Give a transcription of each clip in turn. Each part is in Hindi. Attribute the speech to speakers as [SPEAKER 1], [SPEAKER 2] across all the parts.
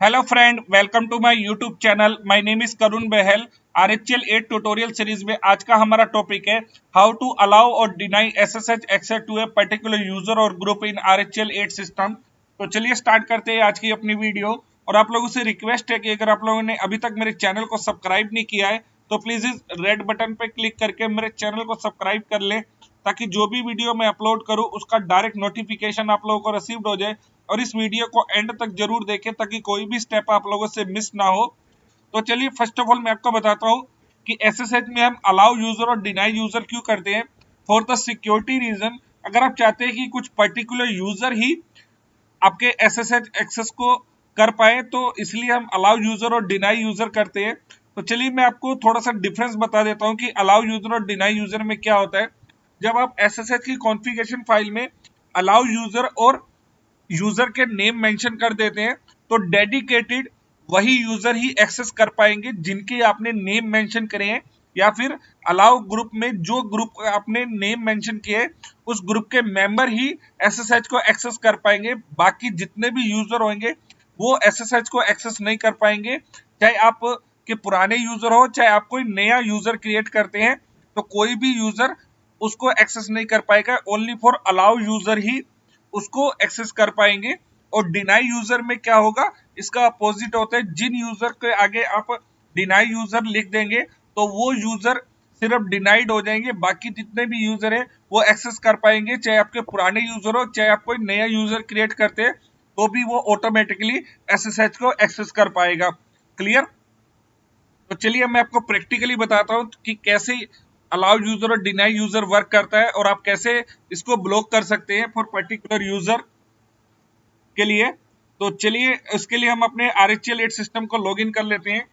[SPEAKER 1] Hello friend, welcome to my YouTube channel. My name is Karun Behel. RHL 8 tutorial series में आज का हमारा टॉपिक है हाउ टू अलाउ और deny SSH access to a particular user और ग्रुप इन RHL 8 सिस्टम। तो चलिए स्टार्ट करते हैं आज की अपनी वीडियो। और आप लोगों से रिक्वेस्ट है कि अगर आप लोगों ने अभी तक मेरे चैनल को सब्सक्राइब नहीं किया है तो प्लीज इस रेड बटन पे क्लिक करके मेरे चैनल को सब्सक्राइब कर ले, ताकि जो भी वीडियो मैं अपलोड करूं उसका डायरेक्ट नोटिफिकेशन आप लोगों को रिसीव हो जाए। और इस वीडियो को एंड तक जरूर देखें ताकि कोई भी स्टेप आप लोगों से मिस ना हो। तो चलिए फर्स्ट ऑफ ऑल मैं आपको बताता हूं कि एसएसएच में हम अलाउ यूजर और डिनाई यूजर क्यों करते हैं। फॉर द सिक्योरिटी रीजन, अगर आप चाहते हैं कि कुछ पर्टिकुलर यूजर ही आपके एसएसएच एक्सेस को कर पाए तो इसलिए हम अलाउ यूजर और डिनाई यूजर करते हैं। तो चलिए मैं आपको थोड़ा सा डिफरेंस बता देता हूं कि अलाउ यूजर और डिनाई यूजर में क्या होता है। जब आप एसएसएच की कॉन्फ़िगरेशन फाइल में अलाउ यूजर और यूजर के नेम मेंशन कर देते हैं तो डेडिकेटेड वही यूजर ही एक्सेस कर पाएंगे जिनके आपने नेम मेंशन करे हैं, या फिर अलाउ ग्रुप में जो ग्रुप आपने नेम मेंशन किए उस ग्रुप के मेंबर ही एसएसएच को एक्सेस कर पाएंगे। बाकी जितने भी यूजर होंगे वो एसएसएच को एक्सेस नहीं कर पाएंगे। चाहे आप के पुराने यूजर हो, चाहे आप कोई नया यूजर क्रिएट करते हैं, तो कोई भी यूजर उसको एक्सेस नहीं कर पाएगा। ओनली फॉर अलाउ यूजर ही उसको एक्सेस कर पाएंगे। और डिनाई यूजर में क्या होगा, इसका अपोजिट होता है। जिन यूजर के आगे आप डिनाई यूजर लिख देंगे तो वो यूजर सिर्फ डिनाइड हो जाएंगे, बाकी जितने भी यूजर है वो एक्सेस कर पाएंगे। चाहे आपके पुराने यूजर हो, चाहे आप कोई नया यूजर क्रिएट करते हैं, तो भी वो ऑटोमेटिकली एसएसएच को एक्सेस कर पाएगा। क्लियर? तो चलिए मैं आपको प्रैक्टिकली बताता हूं कि कैसे अलाउ यूजर और डिनाई यूजर वर्क करता है और आप कैसे इसको ब्लॉक कर सकते हैं फॉर पर्टिकुलर यूजर के लिए। तो चलिए इसके लिए हम अपने RHL 8 सिस्टम को लॉगिन कर लेते हैं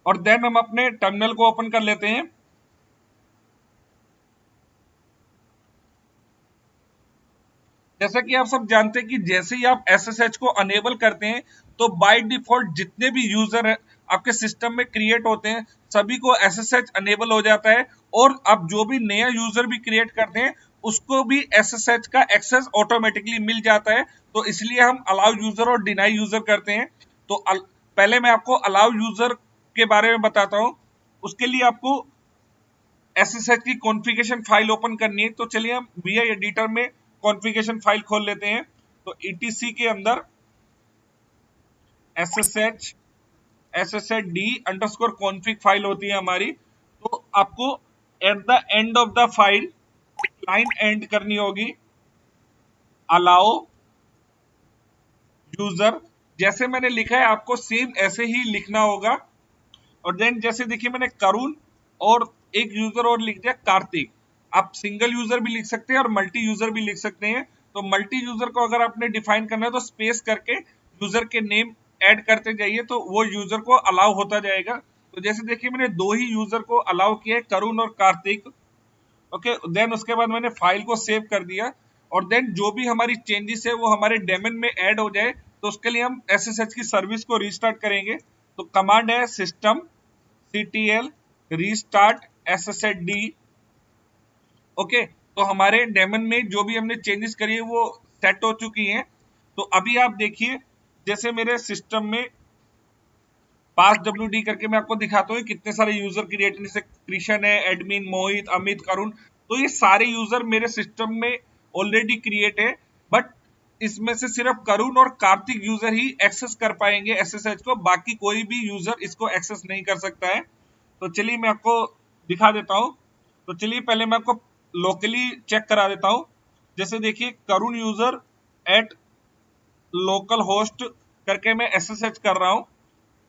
[SPEAKER 1] और देन हम अपने टर्मिनल को ओपन कर लेते हैं। जैसा कि आप सब जानते हैं कि जैसे ही आप SSH को अनेबल करते हैं तो बाय डिफॉल्ट जितने भी यूजर है आपके सिस्टम में क्रिएट होते हैं सभी को SSH अनेबल हो जाता है। और आप जो भी नया यूजर भी क्रिएट करते हैं उसको भी SSH का एक्सेस ऑटोमेटिकली मिल जाता है। तो इसलिए हम अलाउ यूजर और डिनाई यूजर करते हैं। तो पहले मैं आपको अलाउ यूजर के बारे में बताता हूं। उसके लिए आपको SSH की कॉन्फ़िगरेशन फाइल ओपन करनी है। तो चलिए हम VI एडिटर में कॉन्फ़िगरेशन फाइल खोल लेते हैं। तो ETC के अंदर SSHD अंडरस्कोर कॉन्फ़िग फाइल होती है हमारी। तो आपको at the end of the file line and करनी होगी अलाउ यूजर। जैसे मैंने लिखा है आपको सेम ऐसे ही लिखना होगा। और देन जैसे देखिए मैंने करुण और एक यूजर और लिख दिया कार्तिक। आप सिंगल यूजर भी लिख सकते हैं और मल्टी यूजर भी लिख सकते हैं। तो मल्टी यूजर को अगर आपने डिफाइन करना है तो स्पेस करके यूजर के नेम ऐड करते जाइए तो वो यूजर को अलाउ होता जाएगा। तो जैसे देखिए मैंने दो ही यूजर को अलाउ किया है, करुण और कार्तिक। ओके, देन उसके बाद मैंने फाइल को सेव कर दिया। और देन जो भी हमारी चेंजेस है वो हमारे डेमन में ऐड हो जाए तो उसके लिए हम SSH की सर्विस को रीस्टार्ट करेंगे। तो कमांड है system CTL restart SSHD। Okay, तो हमारे डेमन में जो भी हमने चेंजेस करी है वो सेट हो चुकी हैं। तो अभी आप देखिए जैसे मेरे सिस्टम में पास WD करके मैं आपको दिखाता हूँ कितने सारे यूजर क्रिएट, जैसे कृष्ण है, एडमिन, मोहित, अमित, करुण। तो ये सारे यूजर मेरे सिस्टम में ऑलरेडी क्रिएट है, बट इसमें से सिर्फ करुण और कार्तिक यूजर ही एक्सेस कर पाएंगे SSH को। बाकी कोई भी यूजर इसको एक्सेस नहीं कर सकता है। तो चलिए मैं आपको दिखा देता हूं। तो चलिए पहले मैं आपको लोकली चेक करा देता हूं। जैसे देखिए करुण यूजर एट लोकल होस्ट करके मैं SSH कर रहा हूं।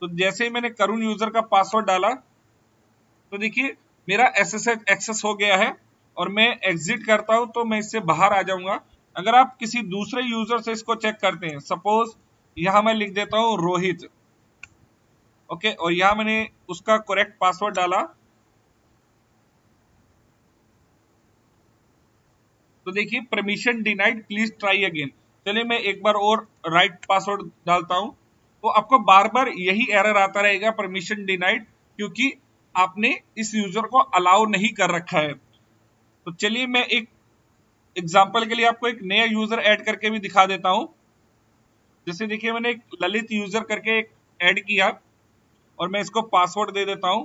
[SPEAKER 1] तो जैसे ही मैंने करुण यूजर का पासवर्ड डाला तो देखिए मेरा SSH एक्सेस हो गया है। और मैं एग्जिट करता हूं तो मैं इससे बाहर आ जाऊंगा। अगर आप किसी दूसरे यूजर से इसको चेक करते हैं, सपोज यहां मैं लिख देता हूं रोहित। ओके, और यहां मैंने उसका करेक्ट पासवर्ड डाला तो देखिए permission denied, please try again. चलिए मैं एक बार और राइट पासवर्ड डालता हूं तो आपको बार बार यही एरर आता रहेगा, परमिशन डिनाइड, क्योंकि आपने इस यूजर को अलाउ नहीं कर रखा है। तो चलिए मैं एक एग्जाम्पल के लिए आपको एक नया यूजर ऐड करके भी दिखा देता हूं। जैसे देखिए मैंने एक ललित यूजर करके एक ऐड किया और मैं इसको पासवर्ड दे देता हूं।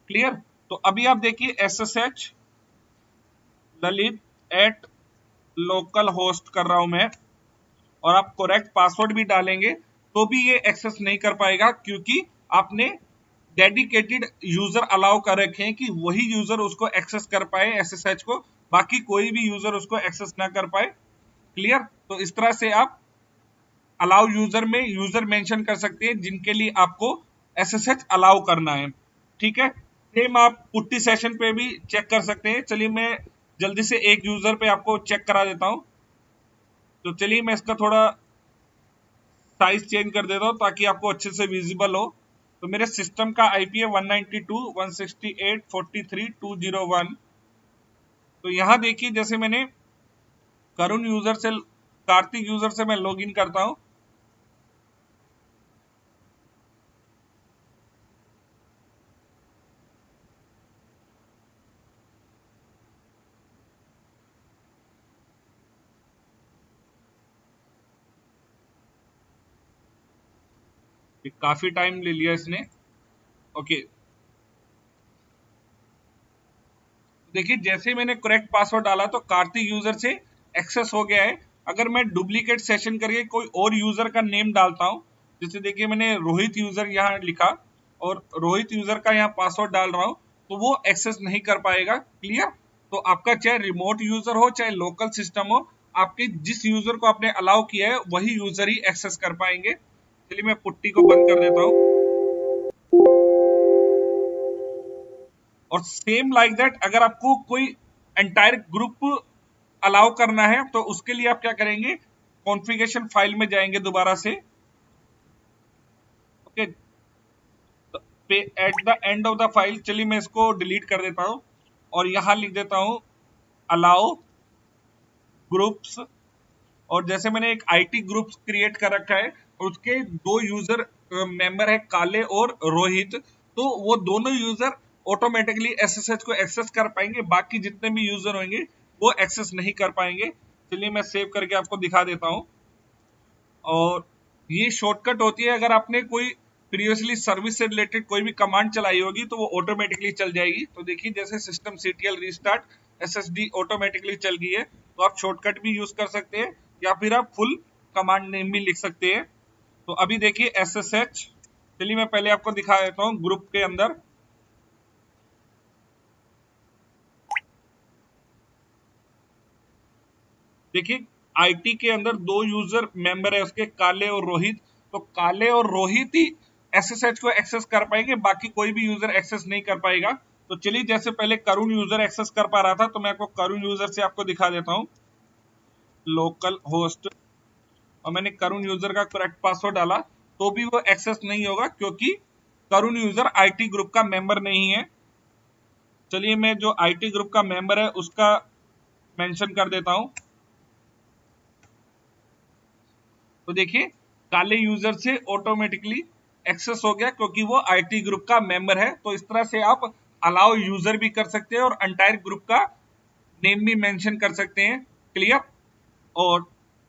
[SPEAKER 1] क्लियर। तो अभी आप देखिए SSH Lalit eight local host कर रहा हूं मैं, और आप करेक्ट पासवर्ड भी डालेंगे तो भी ये एक्सेस नहीं कर पाएगा, क्योंकि आपने डेडिकेटेड यूजर अलाउ कर रखे हैं कि वही यूजर उसको एक्सेस कर पाए SSH को, बाकी कोई भी यूजर उसको एक्सेस ना कर पाए। क्लियर। तो इस तरह से आप अलाउ यूजर में यूजर मेंशन कर सकते हैं जिनके लिए आपको SSH अलाउ करना है। ठीक है। सेम आप पुट्टी सेशन पे भी चेक कर सकते हैं। चलिए मैं जल्दी से एक यूजर पे आपको चेक करा देता हूं। तो चलिए मैं इसका थोड़ा साइज चेंज कर देता हूं ताकि आपको अच्छे से विजिबल हो। तो मेरे सिस्टम का आईपी है 192.168.43.201। तो यहां देखिए जैसे मैंने करुण यूजर से कार्तिक यूजर से मैं लॉगिन करता हूं। काफी टाइम ले लिया इसने। ओके, देखिए जैसे मैंने करेक्ट पासवर्ड डाला तो कार्तिक यूजर से एक्सेस हो गया है। अगर मैं डुप्लीकेट सेशन करके कोई और यूजर का नेम डालता हूं, जैसे देखिए मैंने रोहित यूजर यहाँ लिखा और रोहित यूजर का यहाँ पासवर्ड डाल रहा हूं, तो वो एक्सेस नहीं कर पाएगा। क्लियर। तो आपका चाहे रिमोट यूजर हो चाहे लोकल सिस्टम हो, आपके जिस यूजर को आपने अलाउ किया है वही यूजर ही एक्सेस कर पाएंगे। चलिए मैं पुट्टी को बंद कर देता हूं। और सेम लाइक दैट अगर आपको कोई एंटायर ग्रुप अलाउ करना है तो उसके लिए आप क्या करेंगे, कॉन्फ़िगरेशन फाइल में जाएंगे दोबारा से। Okay, at the end of the file, चलिए मैं इसको डिलीट कर देता हूं और यहां लिख देता हूं अलाउ ग्रुप्स। और जैसे मैंने एक आईटी ग्रुप क्रिएट कर रखा है, उसके दो यूजर मेंबर है काले और रोहित, तो वो दोनों यूजर ऑटोमेटिकली SSH को एक्सेस कर पाएंगे, बाकी जितने भी यूजर होंगे वो एक्सेस नहीं कर पाएंगे। चलिए मैं सेव करके आपको दिखा देता हूं। और ये शॉर्टकट होती है, अगर आपने कोई प्रीवियसली सर्विस से रिलेटेड कोई भी कमांड चलाई होगी तो वो ऑटोमेटिकली चल जाएगी। तो देखिए जैसे system CTL restart SSD automatically चल गई है, तो आप शॉर्टकट भी यूज कर सकते हैं या फिर आप फुल कमांड नेम भी लिख सकते हैं। तो अभी देखिए SSH, चलिए मैं पहले आपको दिखा देता हूँ ग्रुप के अंदर। देखिए आईटी के अंदर दो यूजर मेंबर है उसके, काले और रोहित। तो काले और रोहित ही SSH को एक्सेस कर पाएंगे, बाकी कोई भी यूजर एक्सेस नहीं कर पाएगा। तो चलिए जैसे पहले करुण यूजर एक्सेस कर पा रहा था, तो मैं आपको करुण यूजर से आपको दिखा देता हूं लोकल होस्ट, और मैंने करुण यूजर का करेक्ट पासवर्ड डाला तो भी वो एक्सेस नहीं होगा, क्योंकि करुण यूजर आईटी ग्रुप का मेंबर नहीं है। चलिए मैं जो आईटी ग्रुप का मेंबर है उसका मेंशन कर देता हूं। तो देखिए काले यूजर से ऑटोमेटिकली एक्सेस हो गया क्योंकि वो आईटी ग्रुप का मेंबर है। तो इस तरह से आप अलाउ यूजर भी कर सकते हैं और एंटायर ग्रुप का नेम भी मेंशन कर सकते हैं। क्लियर। और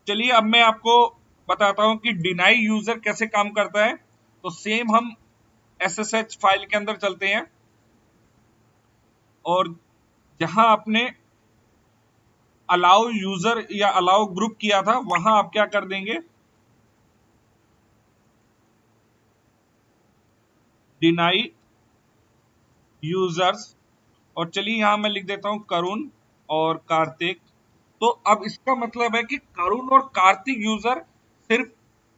[SPEAKER 1] चलिए अब मैं आपको बताता हूं कि डिनाई यूजर कैसे काम करता है। तो सेम हम SSH फाइल के अंदर चलते हैं और जहां आपने अलाउ यूजर या अलाउ ग्रुप किया था वहां आप क्या कर देंगे, डिनाई यूजर्स। और चलिए यहां मैं लिख देता हूं करुण और कार्तिक। तो अब इसका मतलब है कि करुण और कार्तिक यूजर सिर्फ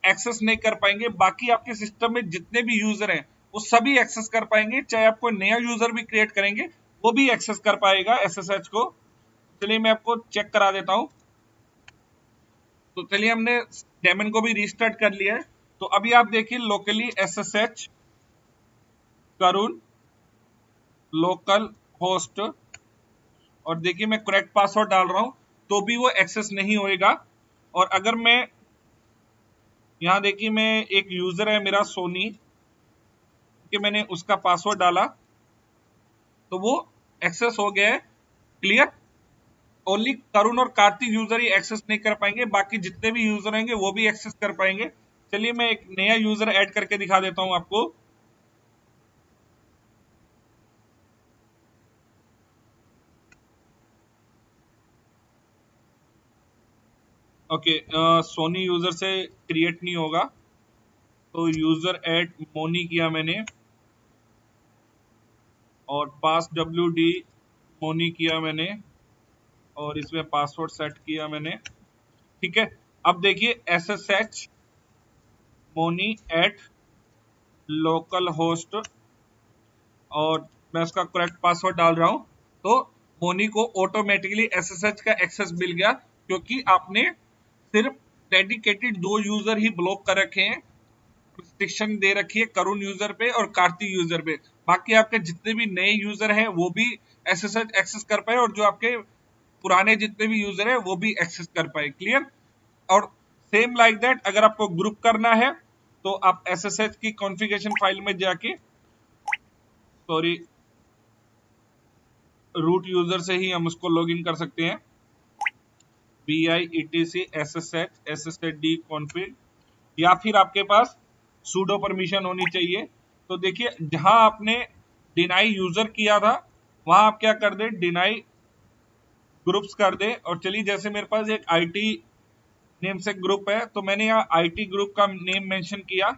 [SPEAKER 1] एक्सेस नहीं कर पाएंगे, बाकी आपके सिस्टम में जितने भी यूजर हैं वो सभी एक्सेस कर पाएंगे। चाहे आप कोई नया यूजर भी क्रिएट करेंगे वो भी एक्सेस कर पाएगा SSH को। चलिए मैं आपको चेक करा देता हूं। तो चलिए हमने डेमन को भी रीस्टार्ट कर लिया है। तो अभी आप देखिए लोकली SSH करुण लोकल होस्ट, और देखिए मैं करेक्ट पासवर्ड डाल रहा हूं तो भी वो एक्सेस नहीं होएगा। और अगर मैं यहां देखिए मैं एक यूजर है मेरा सोनी, कि मैंने उसका पासवर्ड डाला तो वो एक्सेस हो गया है। क्लियर? ओनली करुण और कार्तिक यूजर ही एक्सेस नहीं कर पाएंगे, बाकी जितने भी यूजर होंगे वो भी एक्सेस कर पाएंगे। चलिए मैं एक नया यूजर ऐड करके दिखा देता हूं आपको। ओके, सोनी यूजर से क्रिएट नहीं होगा, तो यूजर ऐड मोनी किया मैंने और पास WD मोनी किया मैंने और इसमें पासवर्ड सेट किया मैंने। ठीक है, अब देखिए SSH Moni at local host और मैं उसका करेक्ट पासवर्ड डाल रहा हूं, तो मोनी को ऑटोमेटिकली SSH का एक्सेस मिल गया, क्योंकि आपने सिर्फ डेडिकेटेड 2 यूजर ही ब्लॉक कर रखे हैं, रिस्ट्रिक्शन दे रखी है करुण यूजर पे और कार्तिक यूजर पे। बाकी आपके जितने भी नए यूजर हैं वो भी SSH एक्सेस कर पाए और जो आपके पुराने जितने भी यूजर हैं वो भी एक्सेस कर पाए। क्लियर? और सेम लाइक दैट अगर आपको ग्रुप करना है तो आप SSH की कॉन्फ़िगरेशन फाइल में जाके, सॉरी, रूट यूजर से ही हम उसको लॉगिन कर सकते हैं, BIETC/SSHD config, या फिर आपके पास sudo परमिशन होनी चाहिए। तो देखिए जहां आपने डिनाई यूजर किया था वहां आप क्या कर दे, डिनाई ग्रुप्स कर दे। और चलिए जैसे मेरे पास एक IT नेम से ग्रुप है, तो मैंने यहाँ IT ग्रुप का नेम मेंशन किया,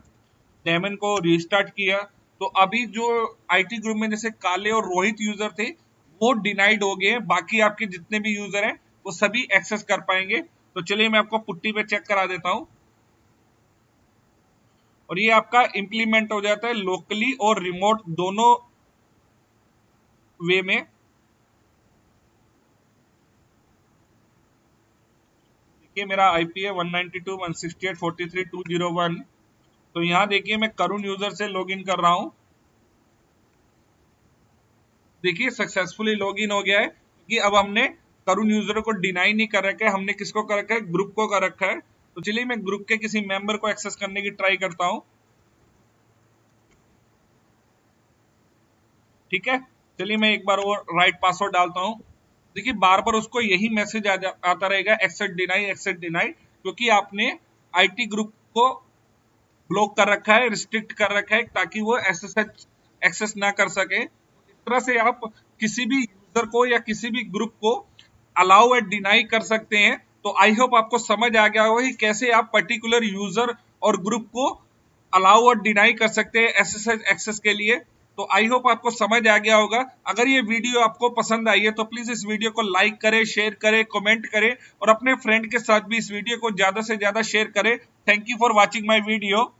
[SPEAKER 1] डेमन को रीस्टार्ट किया, तो अभी जो IT ग्रुप में जैसे काले और रोहित यूजर थे वो डिनाइड हो गए, बाकी आपके जितने भी यूजर हैं वो सभी एक्सेस कर पाएंगे। तो चलिए मैं आपको पुट्टी पे चेक करा देता हूं, और ये आपका इंप्लीमेंट हो जाता है लोकली और रिमोट दोनों वे में। देखिए मेरा IP है 192.168.43.201। तो यहां देखिए मैं करुण यूजर से लॉगिन कर रहा हूं, देखिए सक्सेसफुली लॉगिन हो गया है, क्योंकि अब हमने करुण यूजर को डिनाई नहीं कर रखा है, हमने किसको कर रखा है, ग्रुप को कर रखा है। तो चलिए मैं ग्रुप के किसी मेंबर को एक्सेस करने की ट्राई करता हूं। ठीक है, चलिए मैं एक बार और राइट पासवर्ड डालता हूं। देखिए बार बार उसको यही मैसेज आता रहेगा, एक्सेप्ट डिनाई एक्सेप्ट डिनाई, क्योंकि आपने IT ग्रुप को ब्लॉक कर रखा है, रिस्ट्रिक्ट कर रखा है, ताकि वो SSH एक्सेस ना कर सके। इस तरह से आप किसी भी यूजर को या किसी भी ग्रुप को अलाउ एंड डिनाई कर सकते हैं। तो आई होप आपको समझ आ गया होगा कि कैसे आप पर्टिकुलर यूजर और ग्रुप को अलाउ और डिनाई कर सकते हैं SSH एक्सेस के लिए। तो आई होप आपको समझ आ गया होगा। अगर ये वीडियो आपको पसंद आई है तो प्लीज इस वीडियो को लाइक करें, शेयर करें, कमेंट करें और अपने फ्रेंड के साथ भी इस वीडियो को ज्यादा से ज्यादा शेयर करें। Thank you for watching my video.